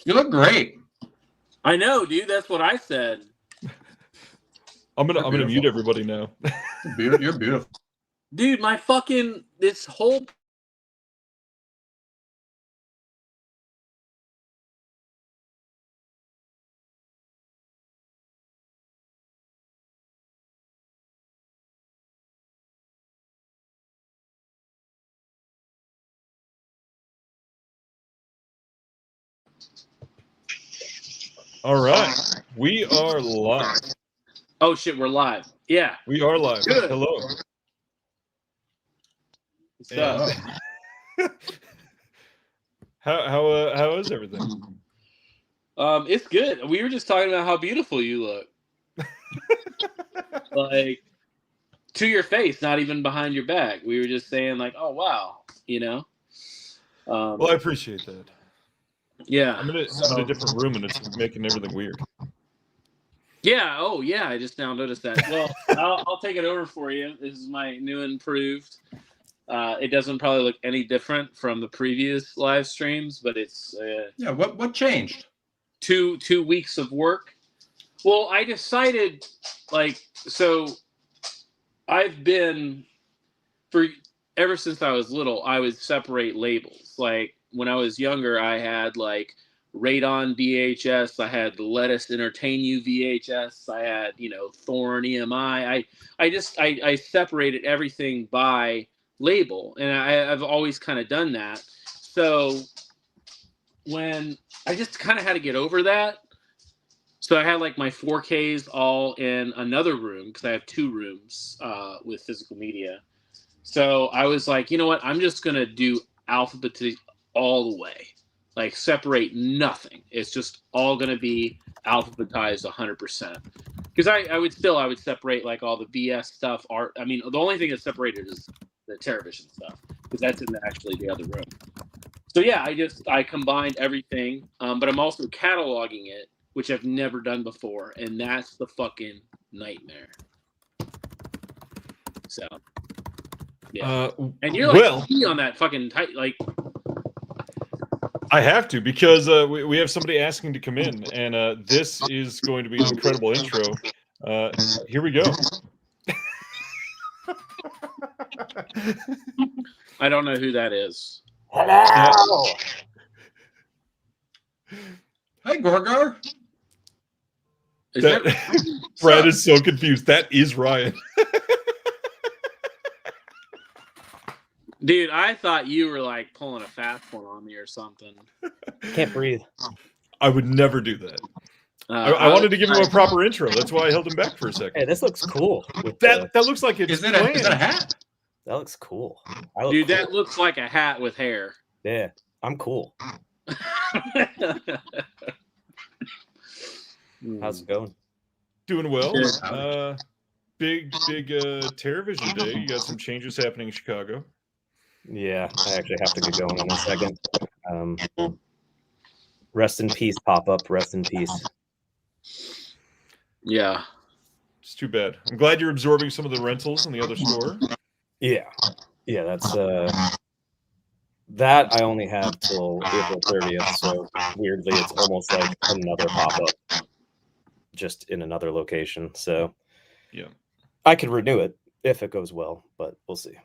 You look great. I know, dude. That's what I said. I'm gonna mute everybody now. You're beautiful. Dude, my fucking this whole All right, we are live. Oh shit, we're live. Yeah. We are live. Good. Hello. What's up? How is everything? It's good. We were just talking about how beautiful you look. Like to your face, not even behind your back. We were just saying like, oh wow, you know. Well, I appreciate that. Yeah. I'm in a different room and it's making everything weird. Yeah. Oh yeah. I just now noticed that. Well, I'll take it over for you. This is my new and improved. It doesn't probably look any different from the previous live streams, but it's Yeah. What changed? 2 weeks of work. Well, I decided so I've been ever since I was little, I would separate labels. Like when I was younger, I had like Radon VHS, I had Let Us Entertain You VHS, I had, Thorn EMI. I separated everything by label, and I've always kind of done that. So when I just kind of had to get over that. So I had like my 4Ks all in another room because I have 2 rooms with physical media. So I was like, you know what? I'm just going to do alphabet all the way. Like separate nothing. It's just all going to be alphabetized 100%. Because I would separate like all the BS stuff, art. I mean, the only thing that's separated is the TerraVision stuff because that's in actually the other room. So yeah, I combined everything, but I'm also cataloging it, which I've never done before, and that's the fucking nightmare. So, yeah. And you're like on that fucking tight, like. I have to because we have somebody asking to come in, and this is going to be an incredible intro. Here we go. I don't know who that is. Hello. Hi, Gorgar. Brad is so confused. That is Ryan. Dude, I thought you were like pulling a fast one on me or something. Can't breathe. I would never do that. I wanted to give him a proper intro. That's why I held him back for a second. Hey, this looks cool. That looks like it's is that a hat? That looks cool. Dude, that looks like a hat with hair. Yeah, I'm cool. How's it going? Doing well. Big TerraVision day. You got some changes happening in Chicago. Yeah, I actually have to get going in a second. Rest in peace, pop-up. Rest in peace. Yeah. It's too bad. I'm glad you're absorbing some of the rentals in the other store. Yeah, that's that I only have till April 30th, so weirdly it's almost like another pop-up just in another location. So yeah, I could renew it if it goes well, but we'll see.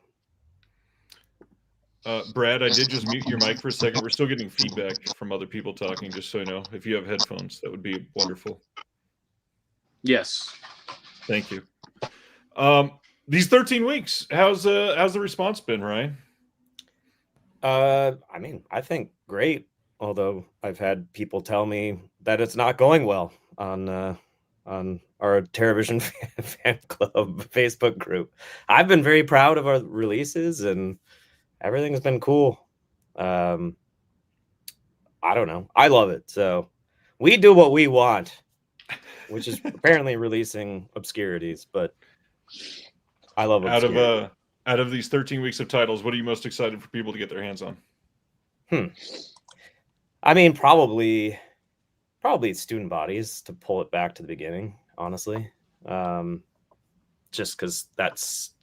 Brad, I did just mute your mic for a second. We're still getting feedback from other people talking, just so you know. If you have headphones, that would be wonderful. Yes. Thank you. These 13 weeks, how's the response been, Ryan? I mean, I think great. Although I've had people tell me that it's not going well on our TerraVision fan club Facebook group. I've been very proud of our releases and everything's been cool. I don't know. I love it. So we do what we want, which is apparently releasing obscurities, but I love obscurity. Out of these 13 weeks of titles, what are you most excited for people to get their hands on? I mean, probably student bodies, to pull it back to the beginning, honestly. Just because that's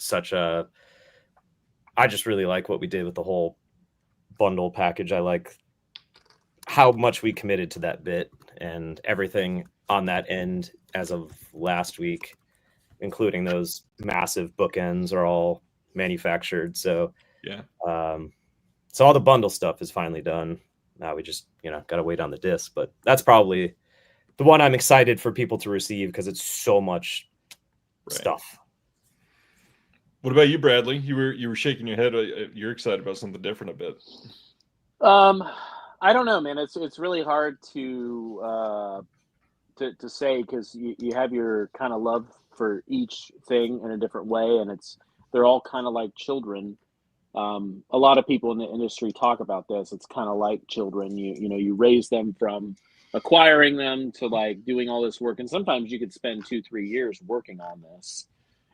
I just really like what we did with the whole bundle package. I how much we committed to that bit, and everything on that end as of last week, including those massive bookends, are all manufactured. So Yeah. So all the bundle stuff is finally done. Now we just, got to wait on the disc. But that's probably the one I'm excited for people to receive because it's so much stuff. What about you, Bradley? You were shaking your head. You're excited about something different a bit. I don't know, man. It's really hard to say because you have your kind of love for each thing in a different way, and they're all kind of like children. A lot of people in the industry talk about this. It's kind of like children. You raise them from acquiring them to like doing all this work, and sometimes you could spend 2-3 years working on this,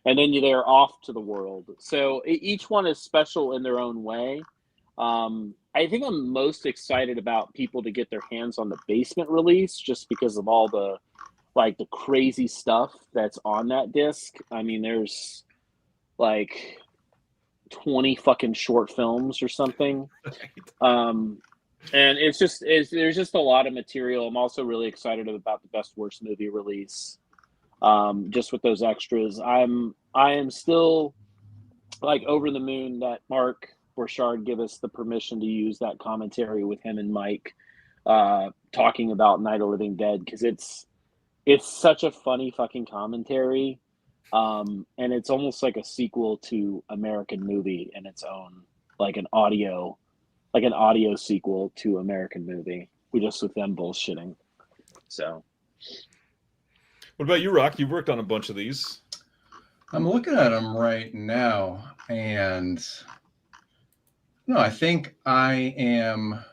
and then they're off to the world. So each one is special in their own way. I think I'm most excited about people to get their hands on the basement release just because of all the crazy stuff that's on that disc. I mean, there's like 20 fucking short films or something. And there's just a lot of material. I'm also really excited about the best worst movie release. Just with those extras. I am still like over the moon that Mark Borchardt give us the permission to use that commentary with him and Mike talking about Night of the Living Dead, because it's such a funny fucking commentary. And it's almost like a sequel to American Movie in its own, like an audio sequel to American Movie. We just with them bullshitting. So, what about you, Rock? You've worked on a bunch of these. I'm looking at them right now, and no, I think I am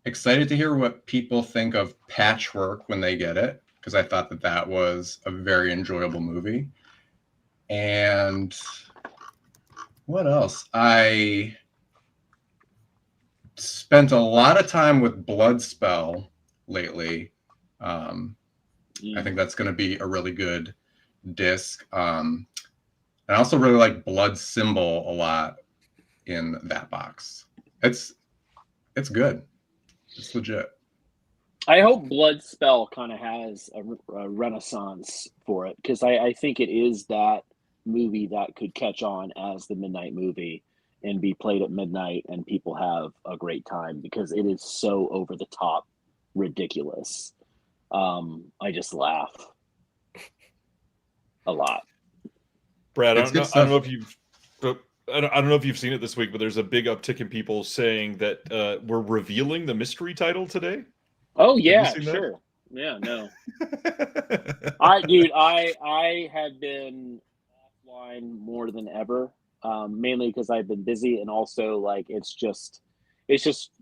excited to hear what people think of Patchwork when they get it, because I thought that was a very enjoyable movie. And what else? I spent a lot of time with Bloodspell lately. I think that's going to be a really good disc. I also really like Blood Symbol a lot in that box. It's good. It's legit. I hope Bloodspell kind of has a renaissance for it, because I think it is that movie that could catch on as the midnight movie and be played at midnight and people have a great time because it is so over the top ridiculous. I just laugh a lot. Brad, I don't know if you've I don't know if you've seen it this week, but there's a big uptick in people saying that we're revealing the mystery title today. Oh yeah, sure. Yeah, no. I have been offline more than ever, mainly because I've been busy, and also like it's just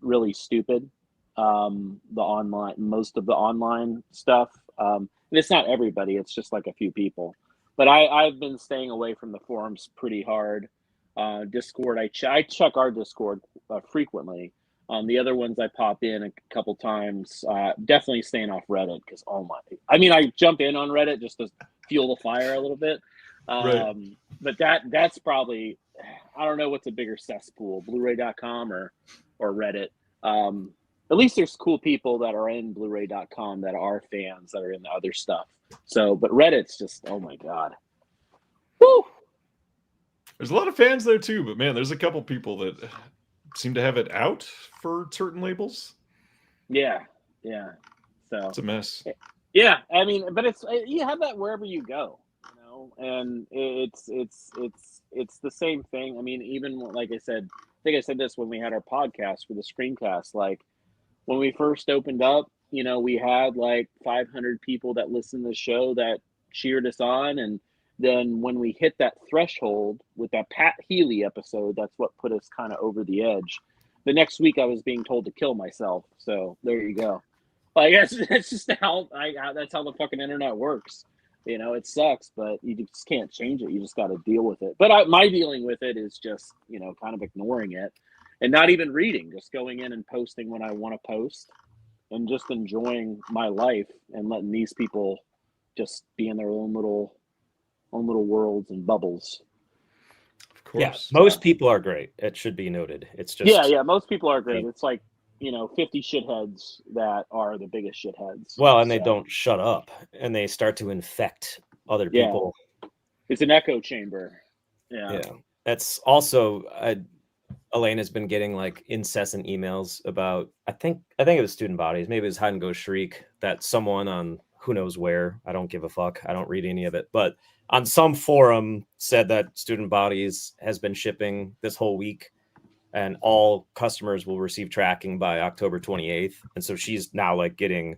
really stupid. Most of the online stuff, and it's not everybody. It's just like a few people. But I've been staying away from the forums pretty hard. Discord, I check our Discord frequently. The other ones I pop in a couple times. Definitely staying off Reddit because I jump in on Reddit just to fuel the fire a little bit. Right. But that's probably, I don't know what's a bigger cesspool, Blu-ray.com or Reddit. At least there's cool people that are in Blu-ray.com that are fans that are in the other stuff. So, but Reddit's just, oh my God. Woo! There's a lot of fans there too, but man, there's a couple people that seem to have it out for certain labels. Yeah. So it's a mess. Yeah, I mean, but you have that wherever you go, and it's the same thing. I mean, even like I said, I think I said this when we had our podcast for the screencast. Like when we first opened up, we had like 500 people that listened to the show that cheered us on, and then when we hit that threshold with that Pat Healy episode, that's what put us kind of over the edge. The next week I was being told to kill myself. So there you go. Like that's just how that's how the fucking internet works. It sucks, but you just can't change it. You just got to deal with it. But my dealing with it is just, kind of ignoring it and not even reading, just going in and posting when I want to post and just enjoying my life and letting these people just be in their own little worlds and bubbles. Of course. Yeah, most people are great. It should be noted. It's just yeah, most people are great. It's like 50 shitheads that are the biggest shitheads. Well, and they don't shut up, and they start to infect other people. It's an echo chamber. Yeah. That's also Elaine has been getting like incessant emails about. I think it was student bodies. Maybe it was Hide and Go Shriek, that someone on who knows where. I don't give a fuck. I don't read any of it, but on some forum said that student bodies has been shipping this whole week, and all customers will receive tracking by October 28th. And so she's now like getting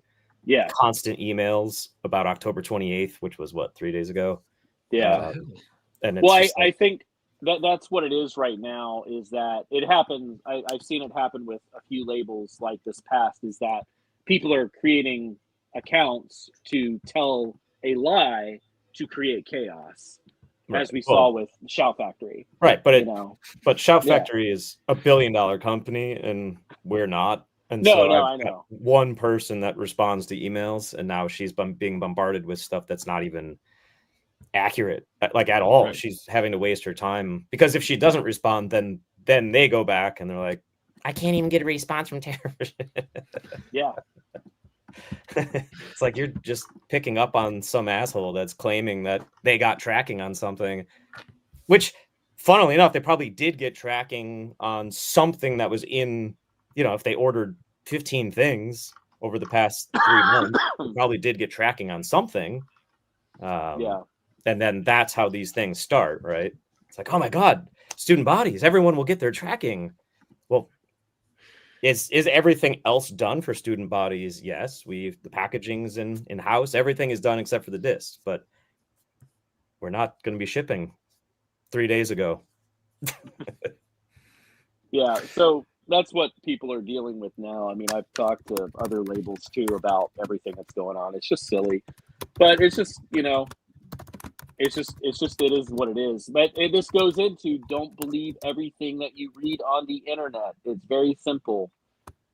constant emails about October 28th, which was 3 days ago. Yeah. And it's I think that's what it is right now, is that it happens. I've seen it happen with a few labels like this past, is that people are creating accounts to tell a lie to create chaos. As we saw with Shout Factory. Right, but Shout Factory is a $1 billion company, and we're not. And I know one person that responds to emails, and now she's being bombarded with stuff that's not even accurate, like at all. Right. She's having to waste her time, because if she doesn't respond, then they go back and they're like, I can't even get a response from Terrorvision. Yeah. It's like you're just picking up on some asshole that's claiming that they got tracking on something, which, funnily enough, they probably did get tracking on something that was in, if they ordered 15 things over the past 3 months, they probably did get tracking on something. And then that's how these things start, right? It's like, oh my God, student bodies, everyone will get their tracking. Well, Is everything else done for student bodies? Yes, the packaging's in house. Everything is done except for the discs, but we're not going to be shipping 3 days ago. Yeah, so that's what people are dealing with now. I mean, I've talked to other labels too about everything that's going on. It's just silly, but it's just it is what it is. But this goes into, don't believe everything that you read on the internet. It's very simple.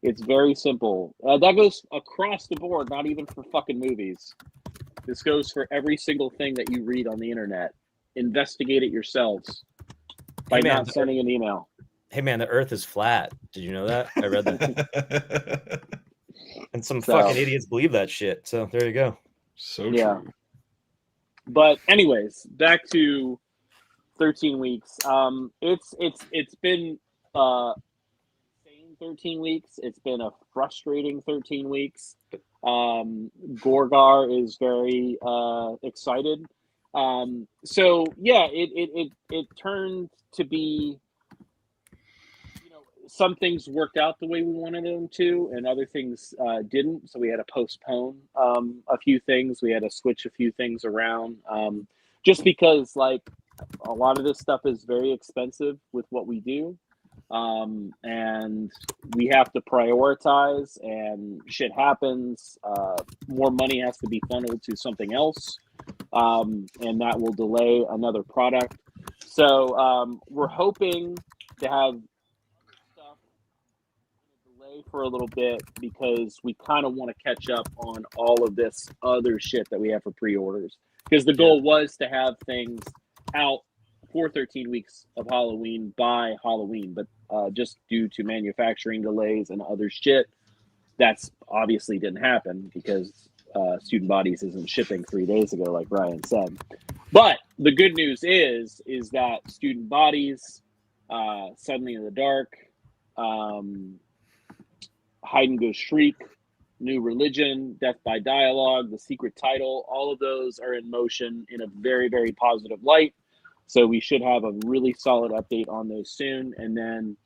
It's very simple. That goes across the board, not even for fucking movies. This goes for every single thing that you read on the internet. Investigate it yourselves by not sending an email. Hey man, the Earth is flat. Did you know that? I read that. And some fucking idiots believe that shit. So there you go. So true. But anyways, back to 13 weeks. It's been 13 weeks. It's been a frustrating 13 weeks. Gorgar is very excited. So yeah, it turned to be, some things worked out the way we wanted them to, and other things didn't. So we had to postpone a few things. We had to switch a few things around, just because like a lot of this stuff is very expensive with what we do. And we have to prioritize, and shit happens. More money has to be funneled to something else, and that will delay another product. So we're hoping to have stuff delay for a little bit, because we kind of want to catch up on all of this other shit that we have for pre-orders, because the goal was to have things out for 13 weeks of Halloween by Halloween, but just due to manufacturing delays and other shit, that's obviously didn't happen, because Student Bodies isn't shipping 3 days ago, like Ryan said. But the good news is that Student Bodies, Suddenly in the Dark, Hide and Go Shriek, New Religion, Death by Dialogue, The Secret Title, all of those are in motion in a very, very positive light. So we should have a really solid update on those soon. And then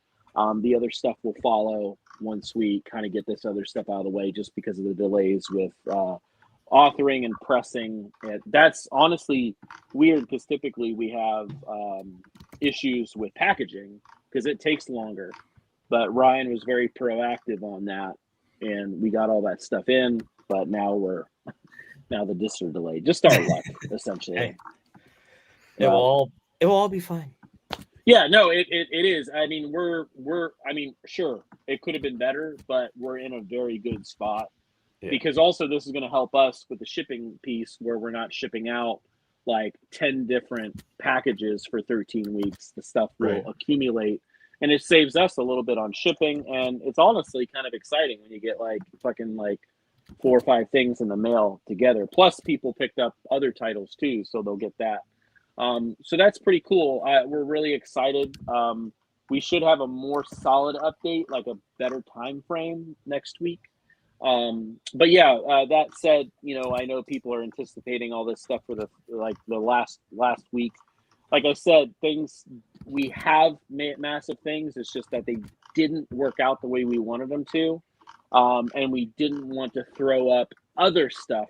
the other stuff will follow once we kind of get this other stuff out of the way, just because of the delays with authoring and pressing. That's honestly weird, because typically we have issues with packaging because it takes longer. But Ryan was very proactive on that, and we got all that stuff in. But now the discs are delayed. Just our luck, essentially. Hey. It will all be fine. Yeah, no, it is. I mean, sure, it could have been better, but we're in a very good spot, because also this is going to help us with the shipping piece, where we're not shipping out like 10 different packages for 13 weeks. The stuff will accumulate and it saves us a little bit on shipping. And it's honestly kind of exciting when you get like fucking like 4 or 5 things in the mail together. Plus, people picked up other titles too, so they'll get that. So that's pretty cool. We're really excited. We should have a more solid update, like a better time frame next week. But yeah, that said, you know, I know people are anticipating all this stuff for the last week. Like I said, things we have massive things. It's just that they didn't work out the way we wanted them to, and we didn't want to throw up other stuff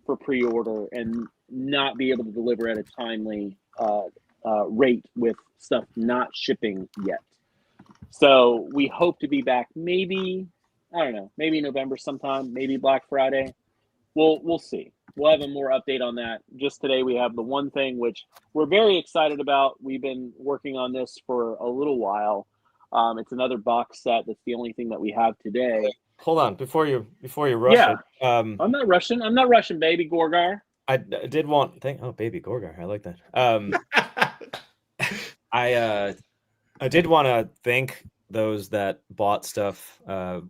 for pre-order and not be able to deliver at a timely rate with stuff not shipping yet. So we hope to be back maybe, I don't know, maybe November sometime, maybe Black Friday. We'll see. We'll have a more update on that. Just today we have the one thing which we're very excited about. We've been working on this for a little while. It's another box set. That's the only thing that we have today. Hold on, before you rush it. I'm not rushing. I'm not rushing, baby Gorgar. I did want oh, baby Gorgar. I like that. I did want to thank those that bought stuff.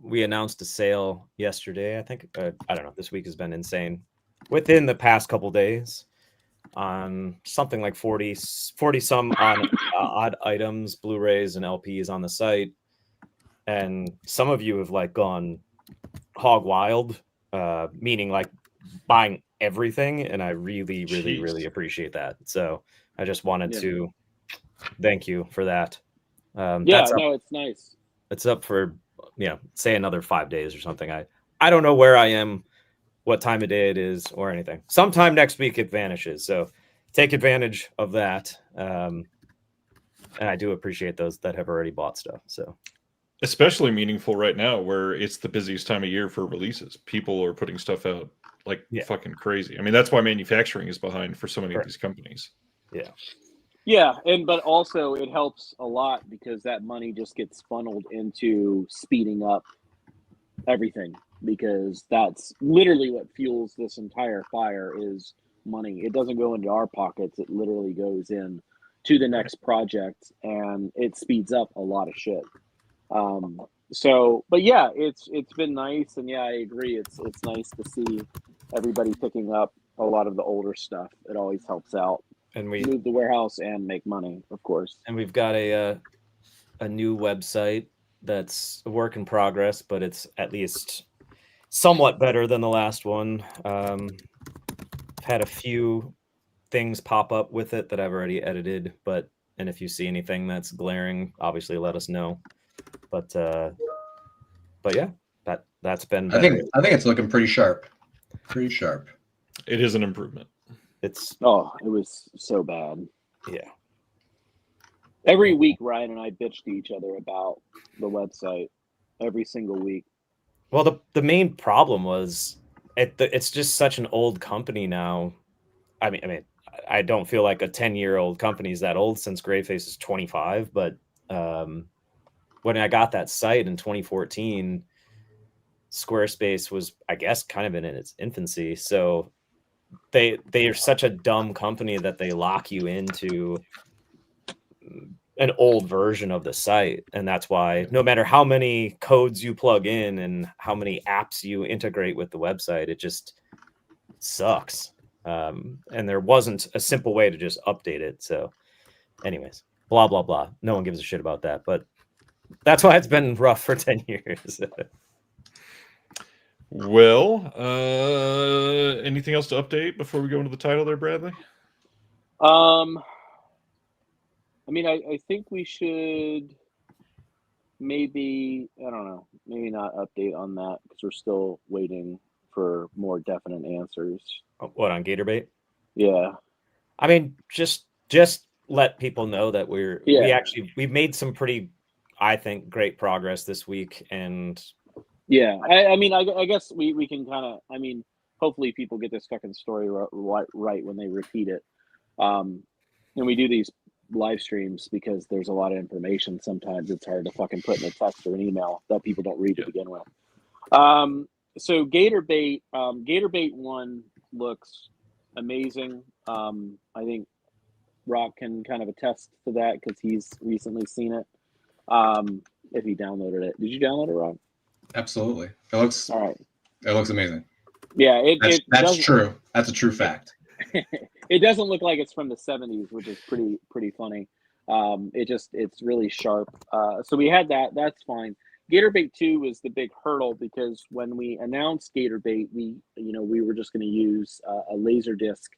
We announced a sale yesterday. I think I don't know. This week has been insane. Within the past couple days, on something like 40 some on odd items, Blu-rays and LPs on the site, and some of you have like gone hog wild, meaning like buying everything, and I really appreciate that. So I just wanted to thank you for that. It's nice. It's up for, say another 5 days or something. I don't know where I am, what time of day it is, or anything. Sometime next week it vanishes. So take advantage of that. And I do appreciate those that have already bought stuff. So especially meaningful right now, where it's the busiest time of year for releases. People are putting stuff out like fucking crazy. I mean, that's why manufacturing is behind for so many of these companies. Yeah, but also it helps a lot because that money just gets funneled into speeding up everything, because that's literally what fuels this entire fire is money. It doesn't go into our pockets. It literally goes in to the next project, and it speeds up a lot of shit. But yeah, it's been nice, and yeah, I agree. It's nice to see everybody picking up a lot of the older stuff. It always helps out. And we move the warehouse and make money, of course. And we've got a new website that's a work in progress, but it's at least somewhat better than the last one. I've had a few things pop up with it that I've already edited, and if you see anything that's glaring, obviously let us know. But yeah, that's been better. I think it's looking pretty sharp. Pretty sharp. It is an improvement. It was so bad. Yeah. Every week, Ryan and I bitch to each other about the website. Every single week. Well, the main problem was it's just such an old company now. I mean, I don't feel like a 10-year-old company is that old, since Greyface is 25. But when I got that site in 2014, Squarespace was, I guess, kind of in its infancy. So they are such a dumb company that they lock you into an old version of the site, and that's why no matter how many codes you plug in and how many apps you integrate with the website, it just sucks. And there wasn't a simple way to just update it. So anyways, blah blah blah, no one gives a shit about that, but that's why it's been rough for 10 years. Well, anything else to update before we go into the title there, Bradley? I mean, I think we should maybe, I don't know, maybe not update on that because we're still waiting for more definite answers. What, on Gator Bait? Yeah. I mean, just let people know that we've made some pretty, I think, great progress this week. And yeah, I mean, I guess we can kind of, I mean, hopefully people get this fucking story right when they repeat it. And we do these live streams because there's a lot of information. Sometimes it's hard to fucking put in a text or an email that people don't read to begin with. So Gator Bait 1 looks amazing. I think Rock can kind of attest to that because he's recently seen it. If you downloaded it. Did you download it, Rob? Absolutely. It All right. looks amazing. Yeah, That's true. That's a true fact. It doesn't look like it's from the 70s, which is pretty funny. It's really sharp. So we had that. That's fine. Gator Bait 2 was the big hurdle because when we announced Gator Bait, we were just going to use a laser disc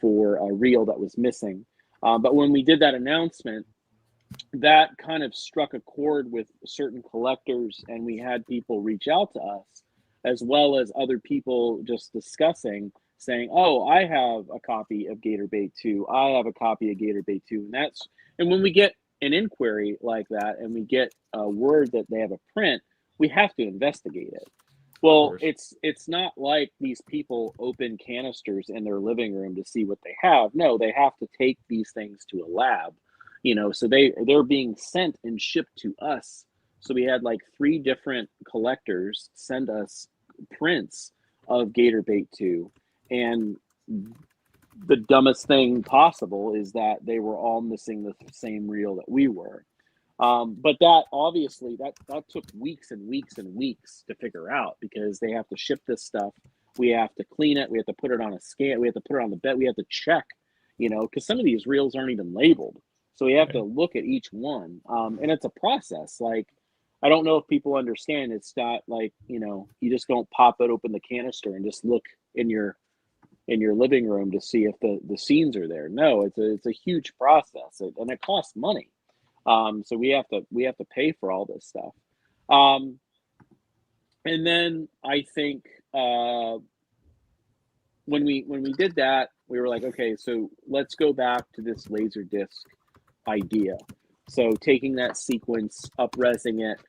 for a reel that was missing. But when we did that announcement, that kind of struck a chord with certain collectors, and we had people reach out to us, as well as other people just discussing, saying, "Oh, I have a copy of Gator Bait 2. I have a copy of Gator Bait 2." And when we get an inquiry like that, and we get a word that they have a print, we have to investigate it. Well, it's not like these people open canisters in their living room to see what they have. No, they have to take these things to a lab, so they're being sent and shipped to us. So we had like 3 different collectors send us prints of Gator Bait 2, and the dumbest thing possible is that they were all missing the same reel that we were. But that obviously that took weeks and weeks and weeks to figure out, because they have to ship this stuff. We have to clean it. We have to put it on a scale. We have to put it on the bed. We have to check, because some of these reels aren't even labeled. So we have to look at each one. And it's a process. Like, I don't know if people understand. It's not like, you just don't pop it open the canister and just look in your living room to see if the scenes are there. No, it's a huge process, and it costs money. So we have to pay for all this stuff. And then I think when we did that, we were like, okay, so let's go back to this laser disc idea. So taking that sequence, up-resing it.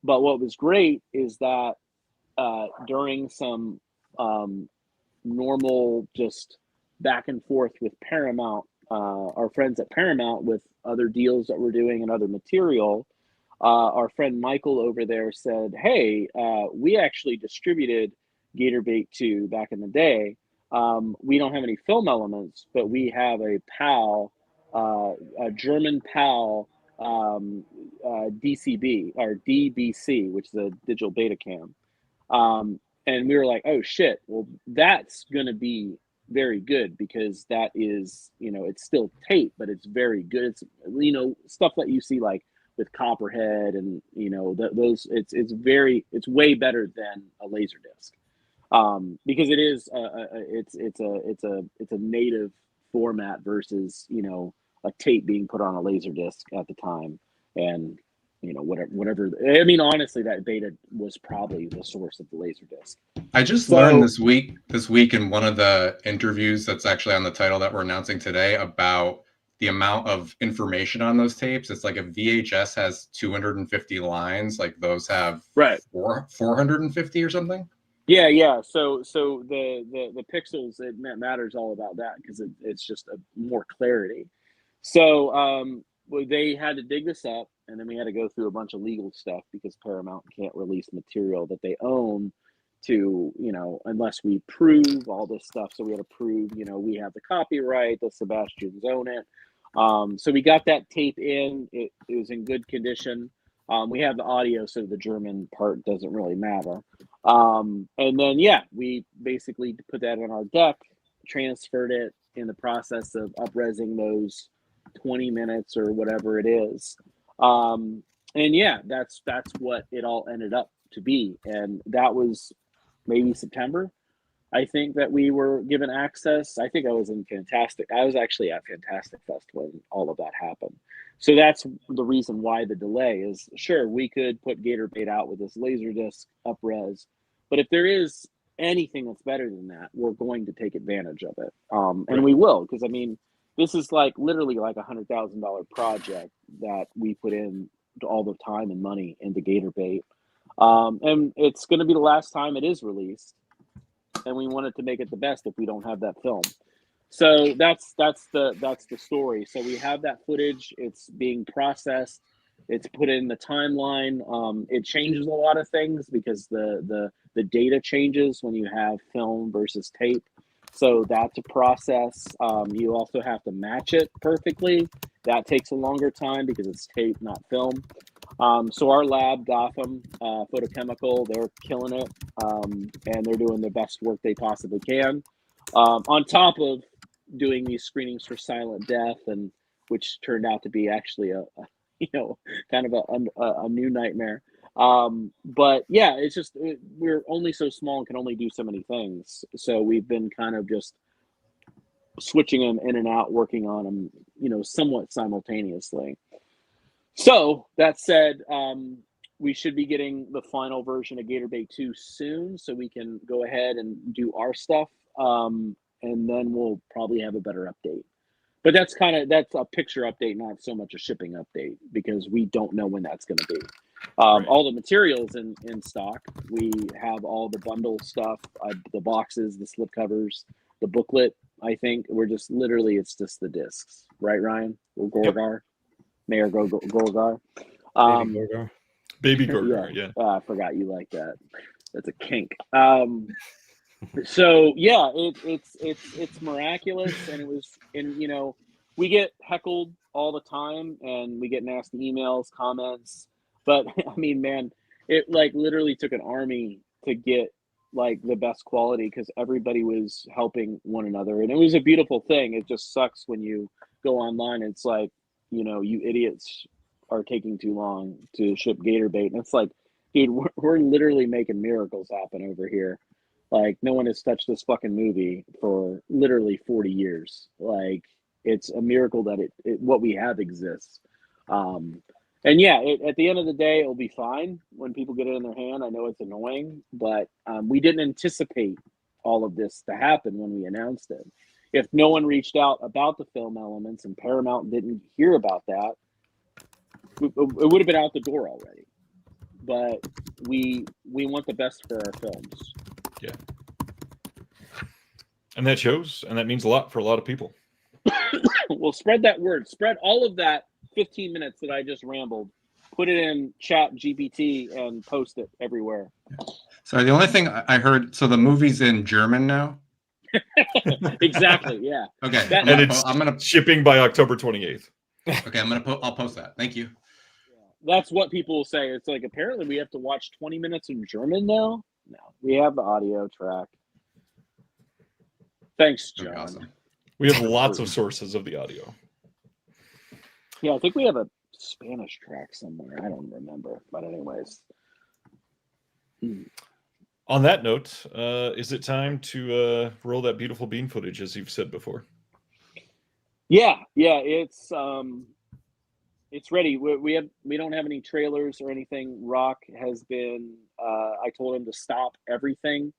But what was great is that during some normal just back and forth with Paramount, our friends at Paramount, with other deals that we're doing and other material, our friend Michael over there said, "Hey, we actually distributed Gator Bait 2 back in the day. We don't have any film elements, but we have a PAL, a German PAL DCB or DBC, which is a digital beta cam." And we were like, "Oh shit! Well, that's going to be very good, because that is, it's still tape, but it's very good. It's, stuff that you see like with Copperhead and, those, it's way better than a laser disc, because it is, it's a native format versus, a tape being put on a laser disc at the time. And, whatever. I mean, honestly, that beta was probably the source of the laser disc. I just learned this week in one of the interviews that's actually on the title that we're announcing today, about the amount of information on those tapes. It's like a VHS has 250 lines, like those have 450 or something. Yeah. So the pixels, it matters all about that, because it's just a more clarity. So they had to dig this up, and then we had to go through a bunch of legal stuff, because Paramount can't release material that they own to, unless we prove all this stuff. So we had to prove, we have the copyright, the Sebastians own it. So we got that tape in. It was in good condition. We have the audio, so the German part doesn't really matter. And then, we basically put that on our deck, transferred it in the process of up-resing those 20 minutes or whatever it is. And that's what it all ended up to be. And that was maybe September, I think, that we were given access. I think I was actually at Fantastic Fest when all of that happened. So that's the reason why the delay is. Sure, we could put Gator Bait out with this Laserdisc up-res, but if there is anything that's better than that, we're going to take advantage of it. And we will, because, I mean, this is like literally like $100,000 project that we put in all the time and money into Gator Bait. And it's going to be the last time it is released, and we wanted to make it the best if we don't have that film. So that's the story. So we have that footage. It's being processed. It's put in the timeline. It changes a lot of things because the data changes when you have film versus tape. So that's a process. You also have to match it perfectly. That takes a longer time because it's tape, not film. So our lab, Gotham Photochemical, they're killing it, and they're doing the best work they possibly can. On top of doing these screenings for Silent Death, and which turned out to be actually a kind of a new nightmare. But yeah, it's just we're only so small and can only do so many things. So we've been kind of just switching them in and out, working on them, somewhat simultaneously. So that said, we should be getting the final version of Gator Bait 2 soon, so we can go ahead and do our stuff, and then we'll probably have a better update. But that's a picture update, not so much a shipping update, because we don't know when that's going to be. Right. All the materials in stock. We have all the bundle stuff, the boxes, the slipcovers, the booklet. I think we're just literally, it's just the discs, right, Ryan? Or Gorgar, Yep. Mayor Gorgar. Baby Gorgar. Baby Gorgar, yeah. I forgot you like that. That's a kink. So yeah, it's miraculous, and it was, and we get heckled all the time, and we get nasty emails, comments, but I mean, man, it like literally took an army to get like the best quality, because everybody was helping one another, and it was a beautiful thing. It just sucks when you go online and it's like, you idiots are taking too long to ship Gator Bait, and it's like, dude, we're literally making miracles happen over here. Like, no one has touched this fucking movie for literally 40 years. Like, it's a miracle that it what we have exists. And yeah, at the end of the day, it'll be fine when people get it in their hand. I know it's annoying, but we didn't anticipate all of this to happen when we announced it. If no one reached out about the film elements and Paramount didn't hear about that, it would have been out the door already. But we want the best for our films. Yeah. And that shows, and that means a lot for a lot of people. Well, spread that word. Spread all of that 15 minutes that I just rambled. Put it in Chat GPT and post it everywhere. So the only thing I heard, so the movie's in German now? Exactly, yeah. Okay. I'm gonna shipping by October 28th. Okay, I'll post that. Thank you. That's what people will say. It's like, apparently we have to watch 20 minutes in German now? No, we have the audio track. Thanks, John. Awesome. We have lots of sources of the audio. Yeah, I think we have a Spanish track somewhere. I don't remember. But anyways. On that note, is it time to roll that beautiful bean footage, as you've said before? Yeah, it's ready. We don't have any trailers or anything. Rock has been. I told him to stop everything,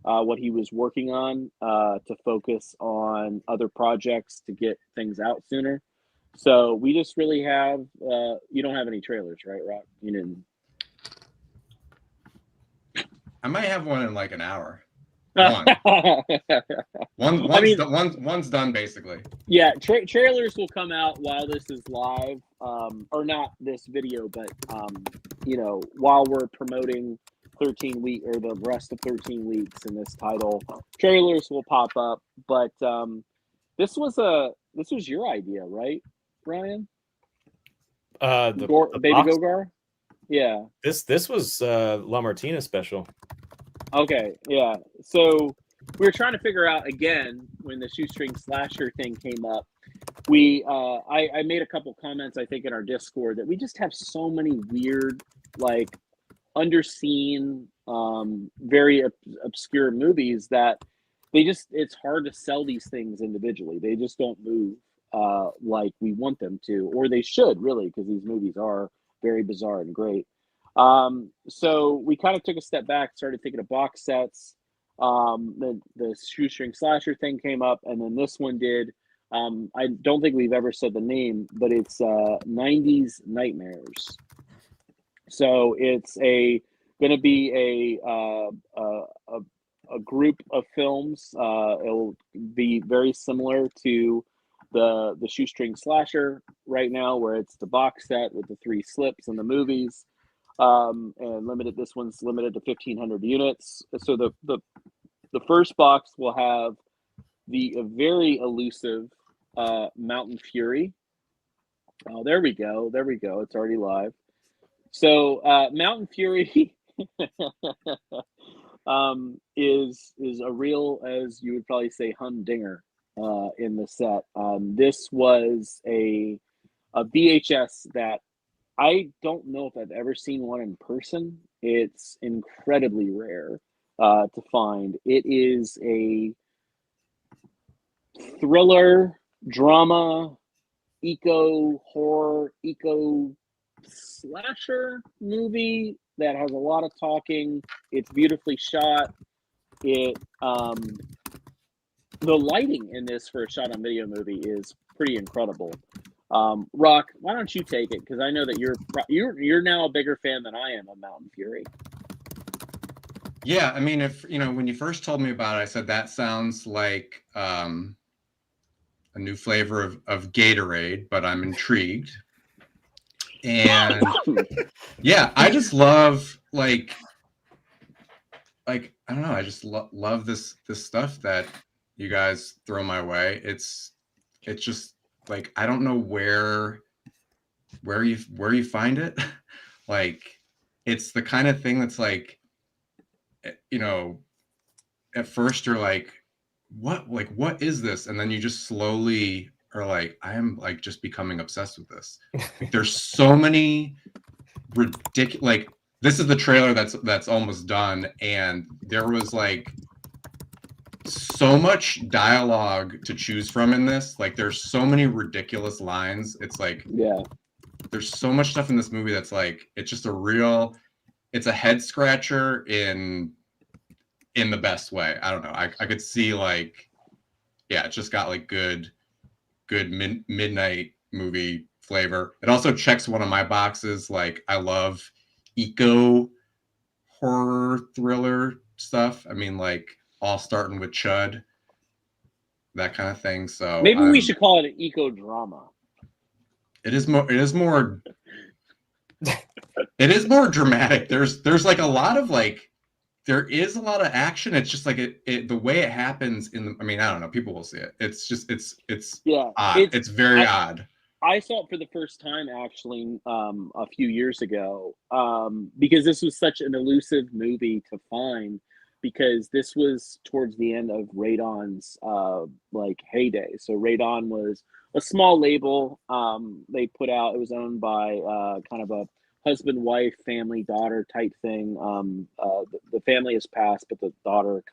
what he was working on, to focus on other projects to get things out sooner. So we just really have. You don't have any trailers, right, Rock? You didn't. I might have one in like an hour. One's done basically. Yeah, trailers will come out while this is live, or not this video, but while we're promoting 13 week or the rest of 13 weeks in this title, trailers will pop up. But this was your idea, right, Ryan? The Baby box? Gogar. Yeah. This was La Martina special. Okay, yeah. So we were trying to figure out, again, when the shoestring slasher thing came up, I made a couple comments, I think, in our Discord, that we just have so many weird, like, underseen, very obscure movies that it's hard to sell these things individually. They just don't move like we want them to, or they should, really, because these movies are very bizarre and great. So we kind of took a step back, started thinking of box sets. The shoestring slasher thing came up, and then this one did. I don't think we've ever said the name, but it's 90s Nightmares. So it's going to be a group of films. It'll be very similar to the shoestring slasher right now, where it's the box set with the 3 slips and the movies. And this one's limited to 1,500 units. So the first box will have the very elusive Mountain Fury. Oh, there we go. It's already live. So Mountain Fury is a real, as you would probably say, humdinger in the set. This was a VHS that I don't know if I've ever seen one in person. It's incredibly rare to find. It is a thriller, drama, eco horror, eco slasher movie that has a lot of talking. It's beautifully shot. The lighting in this for a shot on video movie is pretty incredible. Rock, why don't you take it? Because I know that you're now a bigger fan than I am of Mountain Fury. Yeah, I mean, if when you first told me about it, I said that sounds like a new flavor of Gatorade, but I'm intrigued. And yeah, I just love like I don't know, I just love this stuff that you guys throw my way. It's just like I don't know where you find it. Like it's the kind of thing that's like, at first you're like what is this, and then you just slowly are like, I am like just becoming obsessed with this. There's so many ridiculous, like this is the trailer that's almost done, and there was like so much dialogue to choose from in this. Like there's so many ridiculous lines. It's like, yeah, there's so much stuff in this movie that's like, it's just it's a head scratcher in the best way. I don't know. I could see like, yeah, it just got like good midnight movie flavor. It also checks one of my boxes. Like I love eco horror thriller stuff. I mean, like all starting with Chud, that kind of thing. So maybe we should call it an eco drama. It is more dramatic. There's like a lot of like, there is a lot of action. It's just like the way it happens I mean, I don't know. People will see it. It's just it's odd. It's very odd. I saw it for the first time actually a few years ago because this was such an elusive movie to find, because this was towards the end of Radon's like heyday. So Radon was a small label they put out. It was owned by kind of a husband-wife, family-daughter type thing. The family has passed, but the daughter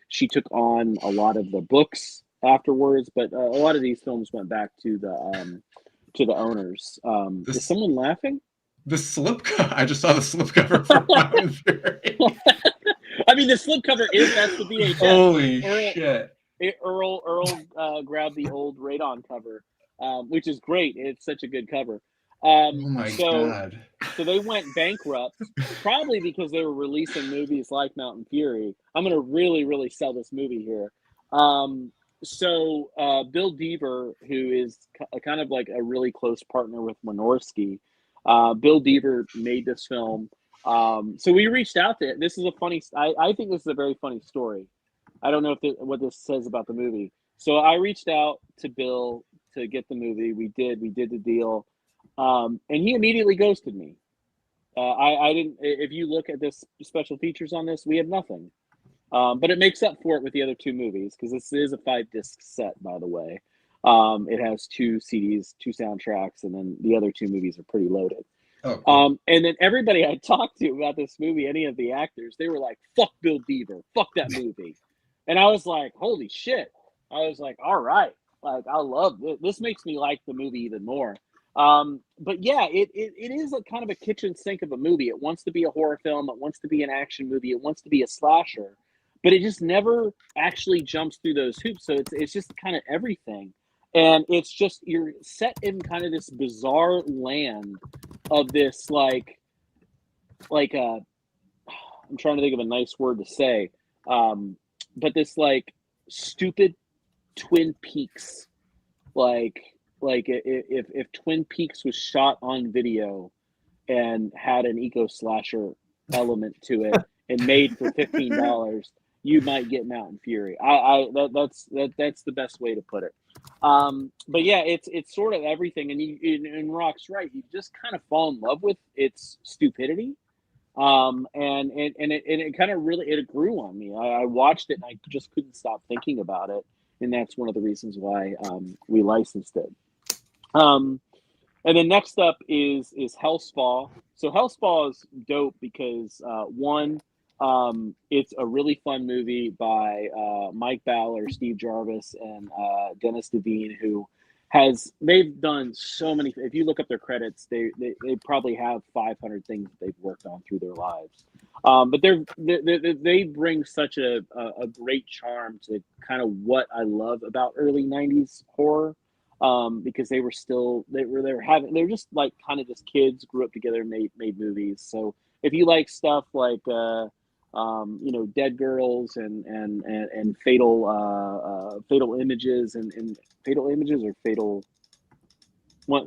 she took on a lot of the books afterwards. But a lot of these films went back to the owners. Is someone laughing? The slip cover. I just saw the slip cover for Mountain Fury. I mean, the slipcover that's the VHS. Holy shit! Earl grabbed the old Radon cover, which is great. It's such a good cover. Oh my god! So they went bankrupt, probably because they were releasing movies like Mountain Fury. I'm going to really, really sell this movie here. So Bill Deaver, who is kind of like a really close partner with Wynorski, Bill Deaver made this film. So we reached out to it. This is a funny. I think this is a very funny story. I don't know what this says about the movie. So I reached out to Bill to get the movie. We did the deal, and he immediately ghosted me. I didn't. If you look at this special features on this, we have nothing. But it makes up for it with the other two movies, because this is a 5-disc set, by the way. It has 2 CDs, 2 soundtracks, and then the other 2 movies are pretty loaded. Oh, cool. And then everybody I talked to about this movie, any of the actors, they were like, "Fuck Bill Deaver, fuck that movie," and I was like, "Holy shit!" I was like, "All right, like I love this. This makes me like the movie even more." But yeah, it is a kind of a kitchen sink of a movie. It wants to be a horror film. It wants to be an action movie. It wants to be a slasher, but it just never actually jumps through those hoops. So it's just kind of everything. And it's just, you're set in kind of this bizarre land of this like I'm trying to think of a nice word to say, but this like stupid Twin Peaks, like if Twin Peaks was shot on video and had an eco slasher element to it and made for $15, you might get Mountain Fury. That's the best way to put it. But yeah, it's sort of everything, and Rock's right. You just kind of fall in love with its stupidity, and it kind of really it grew on me. I watched it and I just couldn't stop thinking about it, and that's one of the reasons why we licensed it. And then next up is Hellspawn. So Hellspawn is dope because one, it's a really fun movie by Mike Ballard, Steve Jarvis, and Dennis Devine, who they've done so many. If you look up their credits, they probably have 500 things that they've worked on through their lives. But they bring such a great charm to kind of what I love about early 90s horror. Because they were just like kind of just kids, grew up together, made movies. So if you like stuff like Dead Girls and Fatal Images and Fatal Images or Fatal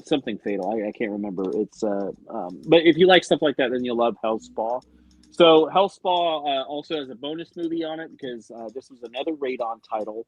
something Fatal, I can't remember. It's but if you like stuff like that, then you'll love Hellspawn. So Hellspawn also has a bonus movie on it because this was another Radon title.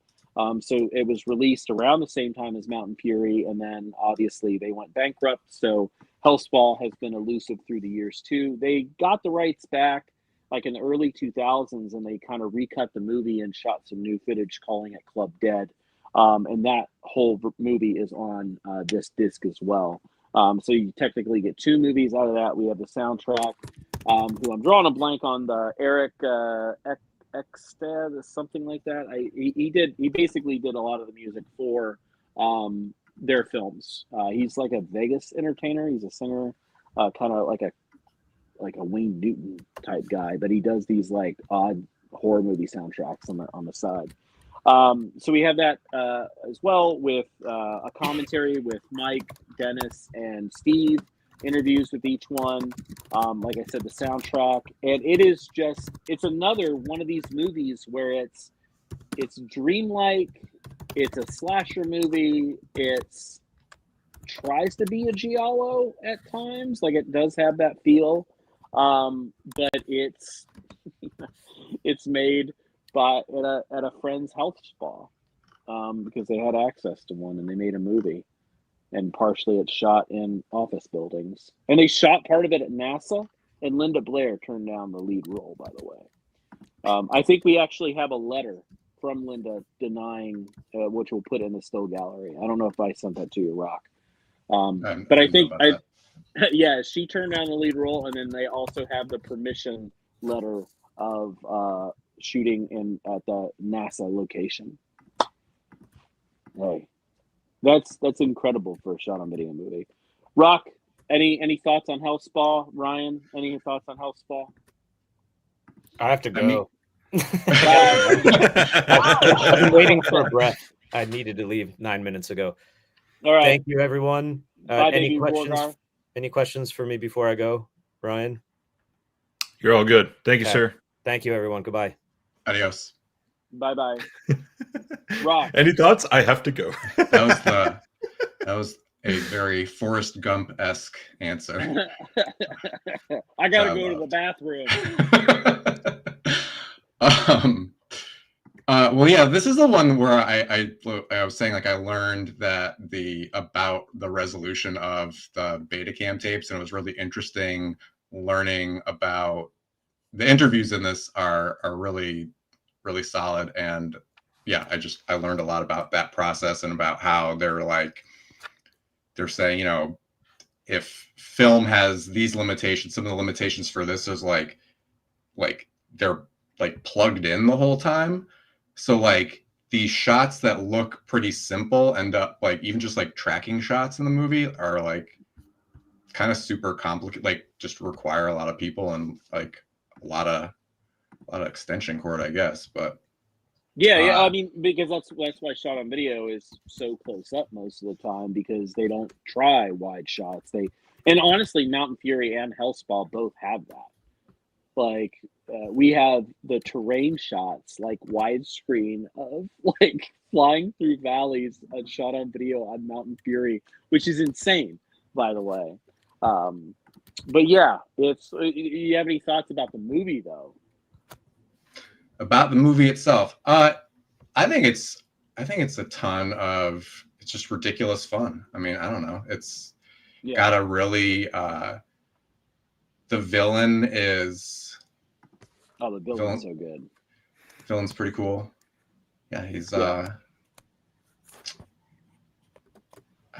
So it was released around the same time as Mountain Fury, and then obviously they went bankrupt. So Hellspawn has been elusive through the years too. They got the rights back like in the early 2000s, and they kind of recut the movie and shot some new footage, calling it Club Dead. And that whole movie is on this disc as well. So you technically get two movies out of that. We have the soundtrack, who I'm drawing a blank on, the Eric Ekstad, something like that. He basically did a lot of the music for their films. He's like a Vegas entertainer. He's a singer, kind of like a Wayne Newton type guy, but he does these like odd horror movie soundtracks on the side. So we have that as well with a commentary with Mike, Dennis, and Steve. Interviews with each one. Like I said, the soundtrack, and it's another one of these movies where it's dreamlike. It's a slasher movie. It's tries to be a giallo at times, like it does have that feel, but it's made at a friend's health spa, because they had access to one and they made a movie. And partially it's shot in office buildings. And they shot part of it at NASA, and Linda Blair turned down the lead role, by the way. I think we actually have a letter from Linda denying, which we'll put in the still gallery. I don't know if I sent that to you, Rock. But I think, yeah, she turned down the lead role, and then they also have the permission letter of shooting at the NASA location. Hey. That's incredible for a shot on video movie. Rock, any thoughts on Hellspawn? Ryan, any thoughts on Hellspawn? I have to go. I've been waiting for a breath. I needed to leave 9 minutes ago. All right. Thank you, everyone. Any questions? Borgar? Any questions for me before I go, Ryan? You're all good. Thank you, sir. Thank you, everyone. Goodbye. Adios. Bye. Rock. Any thoughts? I have to go. That was a very Forrest Gump-esque answer. I gotta go to the bathroom. Well, yeah, this is the one where I was saying, like, I learned that about the resolution of the Betacam tapes, and it was really interesting learning about the interviews in this are really, really solid. And yeah, I learned a lot about that process and about how they're saying, if film has these limitations, some of the limitations for this is like they're like plugged in the whole time. So like these shots that look pretty simple end up like even just like tracking shots in the movie are like kind of super complicated, like just require a lot of people and like a lot of extension cord, I guess. But yeah, I mean, because that's why shot on video is so close up most of the time, because they don't try wide shots. And honestly, Mountain Fury and Hellspawn both have that. Like we have the terrain shots, like widescreen of like flying through valleys, and shot on video on Mountain Fury, which is insane, by the way. But yeah, you have any thoughts about the movie though? about the movie itself. I think it's a ton of, it's just ridiculous fun. I mean, I don't know. It's got a really the villain is the villain's so good. Villain's pretty cool. Yeah, he's I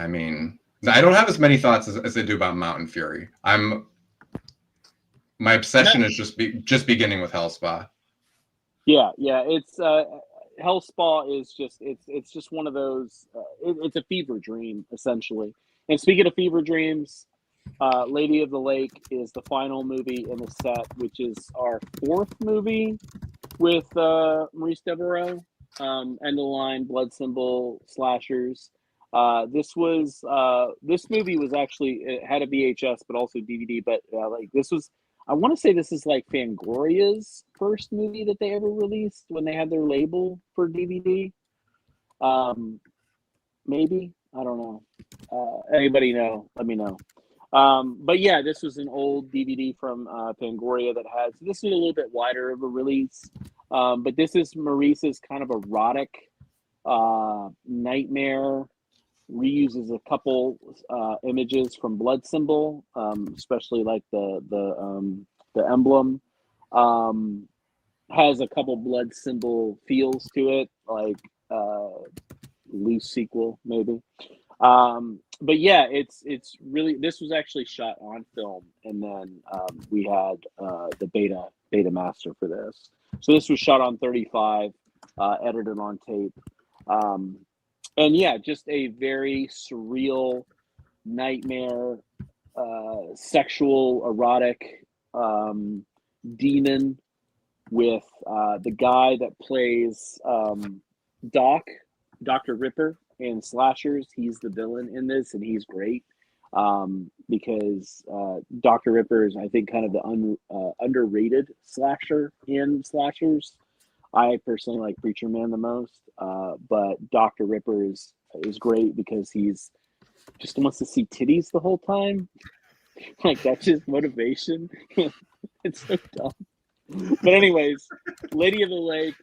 mean, I don't have as many thoughts as I do about Mountain Fury. My obsession is just beginning with Hellspaw. Yeah, it's Hellspaw is just it's just one of those. It's a fever dream essentially. And speaking of fever dreams, Lady of the Lake is the final movie in the set, which is our 4th movie with Maurice Devereaux. End of the line, blood symbol slashers. This movie was actually, it had a VHS but also DVD. But like this was, I want to say this is like Fangoria's first movie that they ever released when they had their label for DVD. Maybe, I don't know. Anybody know? Let me know. But yeah, this was an old DVD from Fangoria that has, this is a little bit wider of a release. But this is Maurice's kind of erotic nightmare. Reuses a couple images from Blood Symbol, especially like the emblem. Has a couple Blood Symbol feels to it, like loose sequel maybe. But yeah, it's really, this was actually shot on film, and then we had the beta master for this. So this was shot on 35, edited on tape. And yeah, just a very surreal nightmare, sexual, erotic demon with the guy that plays Dr. Ripper in Slashers. He's the villain in this, and he's great because Dr. Ripper is, I think, kind of the underrated slasher in Slashers. I personally like Preacher Man the most, but Dr. Ripper is great because he's just wants to see titties the whole time. Like, that's his motivation. It's so dumb. But anyways, Lady of the Lake,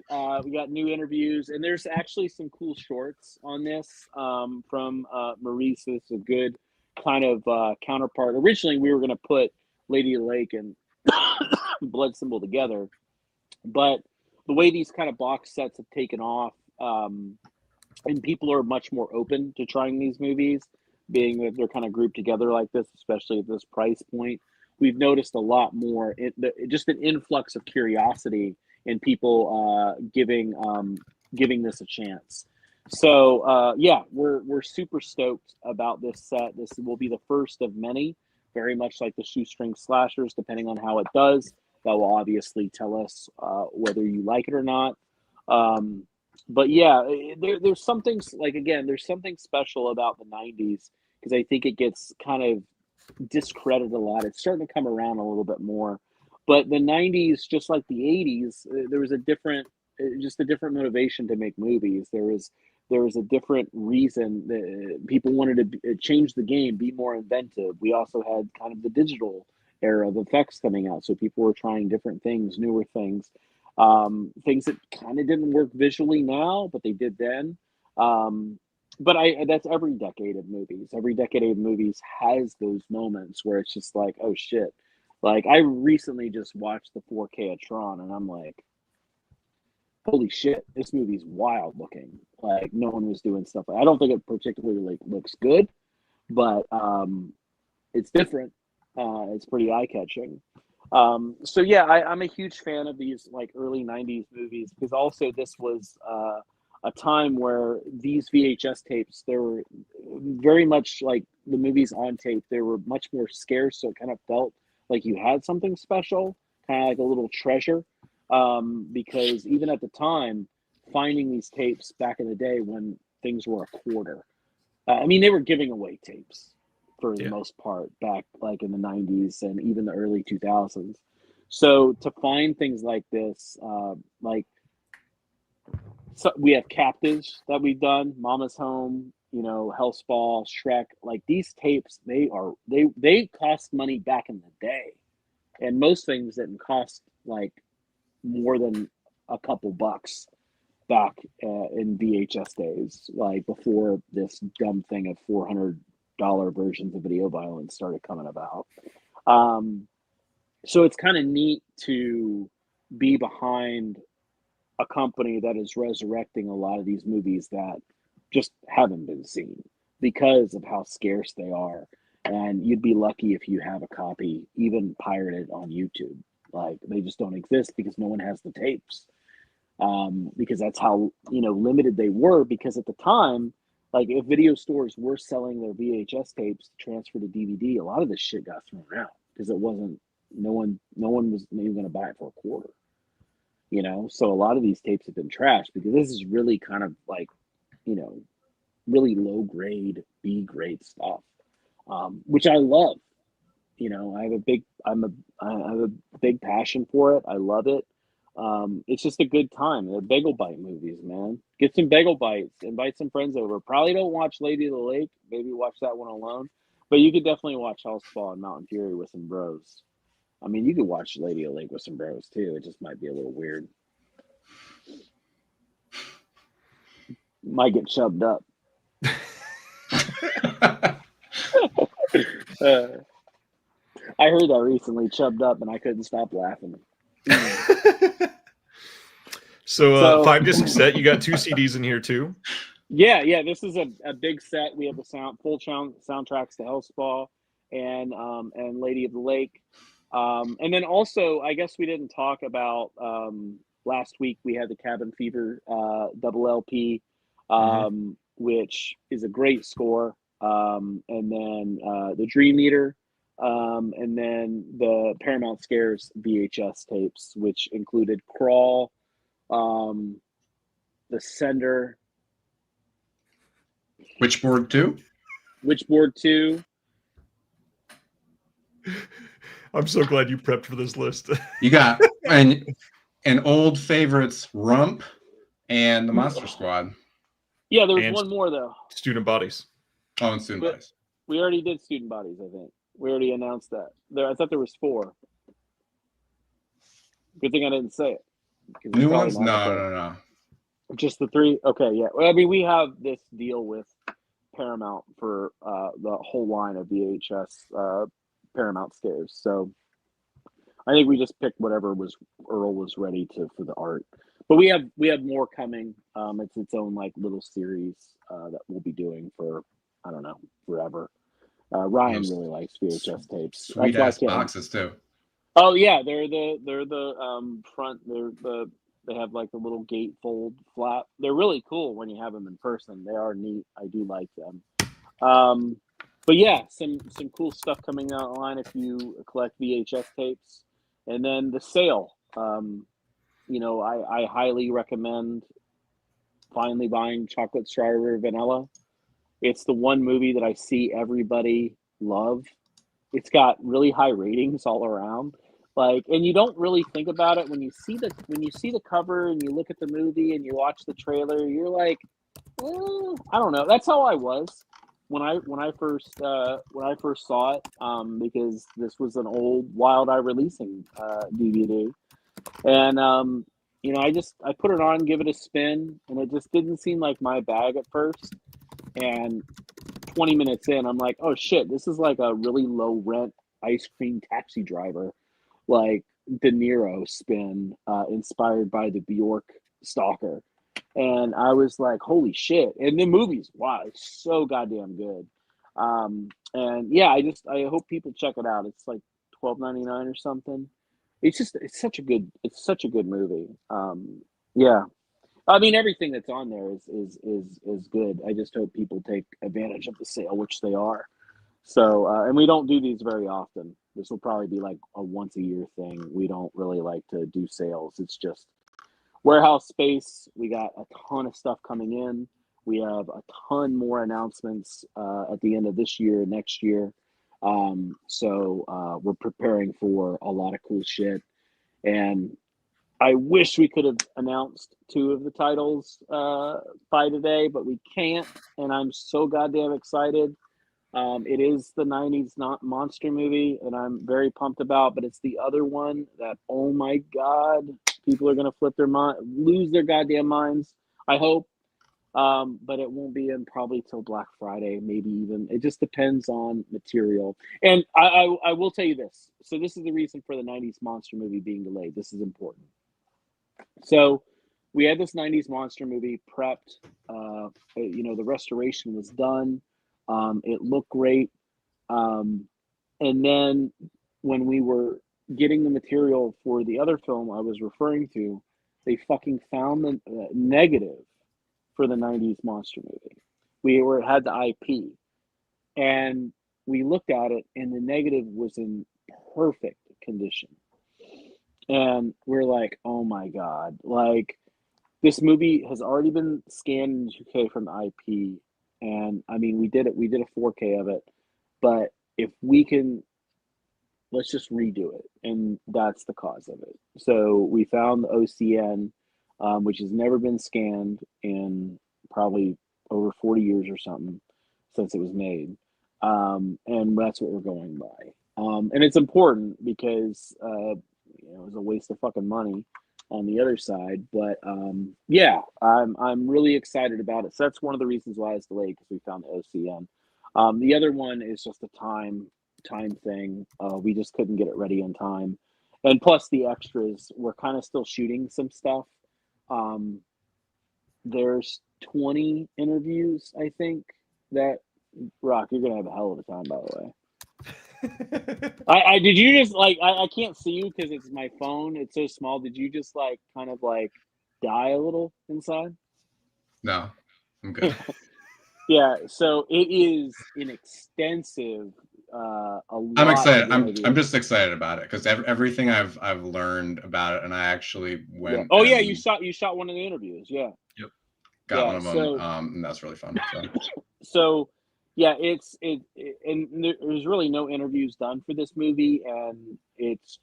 we got new interviews, and there's actually some cool shorts on this from Maurice. It's a good kind of counterpart. Originally, we were going to put Lady of the Lake and Blood Symbol together, but the way these kind of box sets have taken off, and people are much more open to trying these movies, being that they're kind of grouped together like this, especially at this price point. We've noticed a lot more, just an influx of curiosity in people giving this a chance. So yeah, we're super stoked about this set. This will be the first of many, very much like the Shoestring Slashers, depending on how it does. That will obviously tell us whether you like it or not. But yeah, there's something, like, again, there's something special about the 90s, because I think it gets kind of discredited a lot. It's starting to come around a little bit more. But the 90s, just like the 80s, there was a different motivation to make movies. There was a different reason that people wanted to change the game, be more inventive. We also had kind of the digital era of effects coming out, so people were trying different things, newer things, things that kind of didn't work visually now, but they did then. But that's every decade of movies. Every decade of movies has those moments where it's just like, oh shit. Like, I recently just watched the 4K of Tron, and I'm like, holy shit, this movie's wild looking. Like, no one was doing stuff. I don't think it particularly looks good, but it's different. It's pretty eye-catching. So yeah, I'm a huge fan of these like early 90s movies, because also this was a time where these VHS tapes, they were very much like the movies on tape. They were much more scarce, so it kind of felt like you had something special, kind of like a little treasure. Because even at the time, finding these tapes back in the day when things were a quarter, I mean, they were giving away tapes for the most part back like in the 90s and even the early 2000s. So to find things like this, so we have Captives that we've done, Mama's Home, Hellspaw, Shrek. Like, these tapes, they cost money back in the day, and most things didn't cost like more than a couple bucks back in VHS days, like before this dumb thing of $400 versions of video violence started coming about. So it's kind of neat to be behind a company that is resurrecting a lot of these movies that just haven't been seen because of how scarce they are. And you'd be lucky if you have a copy, even pirated on YouTube. Like, they just don't exist because no one has the tapes. Because that's how, limited they were. Because at the time, like, if video stores were selling their VHS tapes to transfer to DVD, a lot of this shit got thrown out because it wasn't, no one was even going to buy it for a quarter. So a lot of these tapes have been trashed because this is really kind of like, really low grade, B grade stuff, which I love. I have a big passion for it. I love it. It's just a good time. They're bagel bite movies, man. Get some bagel bites. Invite some friends over. Probably don't watch Lady of the Lake. Maybe watch that one alone. But you could definitely watch Housefall and Mountain Fury with some bros. I mean, you could watch Lady of the Lake with some bros too. It just might be a little weird. Might get chubbed up. I heard that recently, chubbed up, and I couldn't stop laughing. So 5-disc set, you got 2 CDs in here too? Yeah, this is a big set. We have the full soundtracks to Hellspaw and Lady of the Lake. And then also, I guess we didn't talk about last week, we had the Cabin Fever double LP, which is a great score. And then the Dream Eater, and then the Paramount Scares VHS tapes, which included Crawl, The Sender, Witchboard 2? Witchboard 2. I'm so glad you prepped for this list. You got and old favorites, Rump and the Monster Squad. Yeah, there's And one more though. Student Bodies. Oh, and Student Bodies. We already did Student Bodies, I think. We already announced that. I thought there was 4. Good thing I didn't say it. New ones? No. Just the 3? Okay, yeah. Well, I mean, we have this deal with Paramount for the whole line of VHS Paramount Scares. So I think we just picked whatever Earl was ready for the art. But we have more coming. It's its own like little series that we'll be doing for, I don't know, forever. Ryan really likes VHS tapes. Sweet ass boxes too. Oh yeah, they're the front. They have like the little gatefold flap. They're really cool when you have them in person. They are neat. I do like them. But yeah, some cool stuff coming down the line if you collect VHS tapes. And then the sale. I highly recommend finally buying Chocolate Strawberry Vanilla. It's the one movie that I see everybody love. It's got really high ratings all around. And you don't really think about it when you see the cover and you look at the movie and you watch the trailer. You're like, I don't know. That's how I was when I first saw it. Because this was an old Wild Eye Releasing DVD, and I put it on, give it a spin, and it just didn't seem like my bag at first. And 20 minutes in, I'm like, oh shit, this is like a really low rent ice cream taxi driver, like De Niro spin, inspired by the Bjork Stalker. And I was like, holy shit. And the movie's, wow, it's so goddamn good. And yeah, I hope people check it out. It's like $12.99 or something. It's such a good movie. Yeah. I mean, everything that's on there is good. I just hope people take advantage of the sale, which they are. So, and we don't do these very often. This will probably be like a once a year thing. We don't really like to do sales. It's just warehouse space. We got a ton of stuff coming in. We have a ton more announcements at the end of this year, next year. So we're preparing for a lot of cool shit. And I wish we could have announced 2 of the titles by today, but we can't. And I'm so goddamn excited. It is the '90s not monster movie, and I'm very pumped about. But it's the other one that, oh my god, people are gonna lose their goddamn minds. I hope, but it won't be in probably till Black Friday, maybe even. It just depends on material. And I will tell you this. So this is the reason for the '90s monster movie being delayed. This is important. So we had this '90s monster movie prepped. The restoration was done. It looked great. And then when we were getting the material for the other film I was referring to, they fucking found the negative for the '90s monster movie. Had the IP, and we looked at it, and the negative was in perfect condition. And we're like, oh my god, like this movie has already been scanned in 2K from the IP, and I mean we did a 4K of it, but if we can, let's just redo it, and that's the cause of it. So we found the OCN, which has never been scanned in probably over 40 years or something since it was made, and that's what we're going by. And it's important because it was a waste of fucking money on the other side, but yeah, I'm really excited about it. So that's one of the reasons why it's delayed, because we found the OCN. The other one is just a time thing. We just couldn't get it ready in time, and plus the extras, we're kind of still shooting some stuff. There's 20 interviews, I think, that Rock, you're gonna have a hell of a time, by the way. I did you just like I can't see you because it's my phone, it's so small. Did you just like kind of like die a little inside? No, I'm good. Yeah, so it is an extensive I'm excited. I'm just excited about it because everything I've learned about it, and I actually went. Yeah. Oh yeah, you shot one of the interviews. Yeah. Yep. Got one of them. And that's really fun. So yeah, and there's really no interviews done for this movie, and it's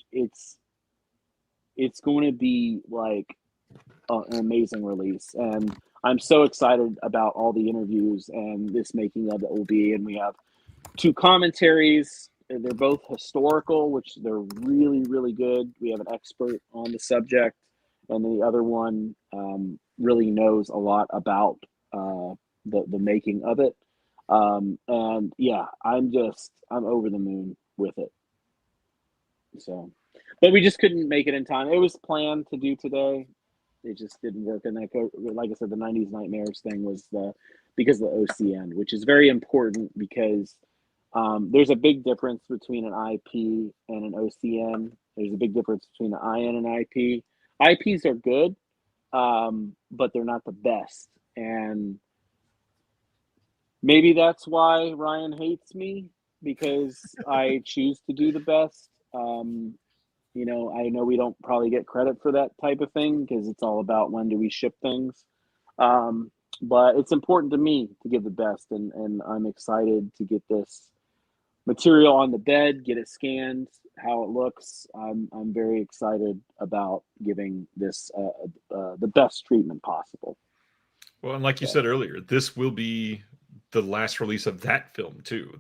going to be like an amazing release, and I'm so excited about all the interviews and this making of it will be. And we have 2 commentaries. They're both historical, which they're really, really good. We have an expert on the subject, and the other one really knows a lot about the making of it. And yeah, I'm over the moon with it. So, but we just couldn't make it in time. It was planned to do today. It just didn't work. And like I said, the '90s Nightmares thing was because of the OCN, which is very important because there's a big difference between an IP and an OCN. There's a big difference between an IN and IP. IPs are good, but they're not the best. And maybe that's why Ryan hates me, because I choose to do the best. I know we don't probably get credit for that type of thing because it's all about when do we ship things. But it's important to me to give the best, and I'm excited to get this material on the bed, get it scanned, how it looks. I'm very excited about giving this the best treatment possible. Well, and like you said earlier, this will be the last release of that film too.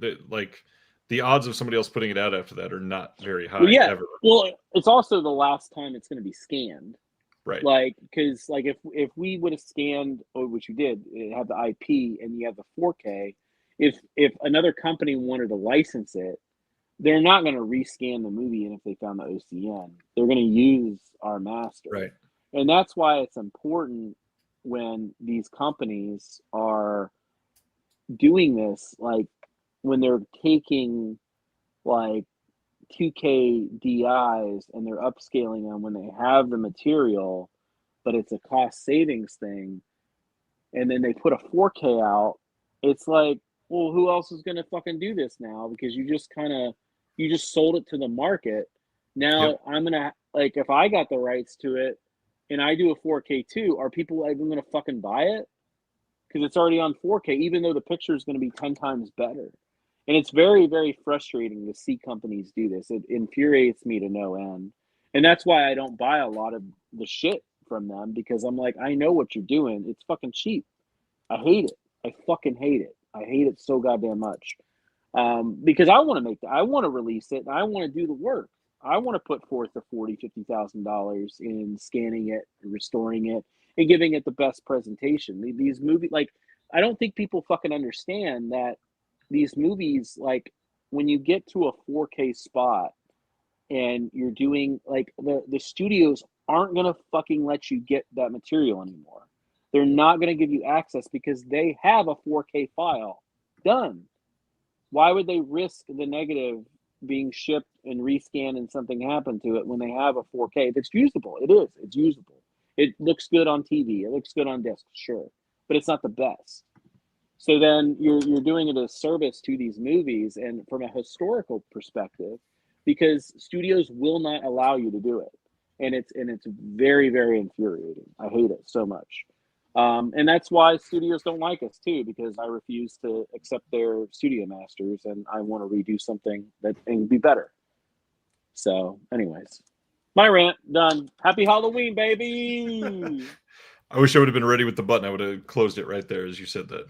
The odds of somebody else putting it out after that are not very high. Well, yeah. Ever. Well, it's also the last time it's going to be scanned. Right. Like, because like if we would have scanned, which you did, it had the IP and you have the 4K. If another company wanted to license it, they're not going to rescan the movie. And if they found the OCN, they're going to use our master. Right. And that's why it's important when these companies are doing this, like when they're taking like 2K DIs and they're upscaling them when they have the material, but it's a cost savings thing, and then they put a 4K out. It's like, well, who else is going to fucking do this now? Because you just sold it to the market. Now yep. I'm going to, like, if I got the rights to it and I do a 4K too, are people even going to fucking buy it? Because it's already on 4K, even though the picture is going to be 10 times better. And it's very, very frustrating to see companies do this. It infuriates me to no end. And that's why I don't buy a lot of the shit from them, because I'm like, I know what you're doing. It's fucking cheap. I hate it. I fucking hate it. I hate it so goddamn much. because I want to I want to release it, and I want to do the work. I want to put forth the $40,000-$50,000 in scanning it, restoring it, and giving it the best presentation. These movies, like, I don't think people fucking understand that these movies, like, when you get to a 4K spot and you're doing, like, the studios aren't gonna fucking let you get that material anymore. They're not gonna give you access because they have a 4K file done. Why would they risk the negative being shipped and rescanned and something happened to it when they have a 4K that's usable? It is. It's usable. It looks good on TV. It looks good on disc, sure, but it's not the best. So then you're doing it a service to these movies, and from a historical perspective, because studios will not allow you to do it, and it's very, very infuriating. I hate it so much. And that's why studios don't like us too, because I refuse to accept their studio masters, and I want to redo something that and be better. So, anyways, my rant done. Happy Halloween, baby! I wish I would have been ready with the button. I would have closed it right there as you said that.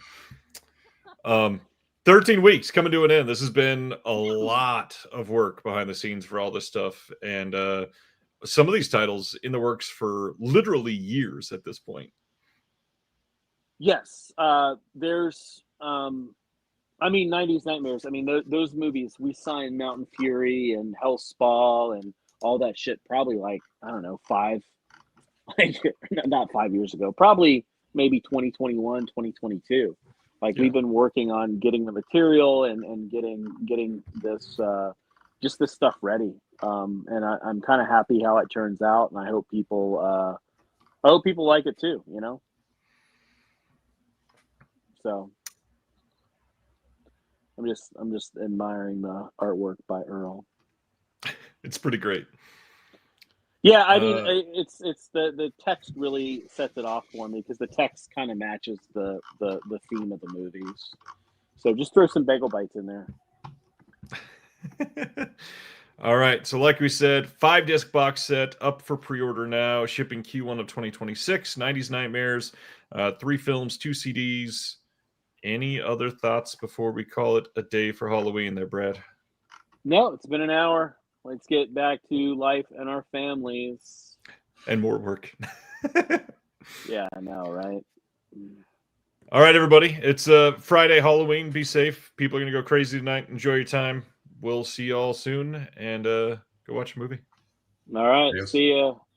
13 weeks coming to an end. This has been a lot of work behind the scenes for all this stuff, and some of these titles in the works for literally years at this point. Yes, there's, I mean, 90s Nightmares. I mean, those movies, we signed Mountain Fury and Hellspawn and all that shit probably, like, I don't know, like, not 5 years ago, probably maybe 2021, 2022. Like, we've been working on getting the material and getting this, just this stuff ready. And I'm kind of happy how it turns out, and I hope people like it too, you know? So I'm just admiring the artwork by Earl. It's pretty great. Yeah, I mean, it's the text really sets it off for me, because the text kind of matches the theme of the movies. So just throw some bagel bites in there. All right. So like we said, 5-disc box set up for pre-order now, shipping Q1 of 2026, 90s Nightmares, 3 films, 2 CDs. Any other thoughts before we call it a day for Halloween there, Brad? No, it's been an hour. Let's get back to life and our families. And more work. Yeah, I know, right? All right, everybody. It's Friday, Halloween. Be safe. People are going to go crazy tonight. Enjoy your time. We'll see you all soon, and go watch a movie. All right. Adios. See ya.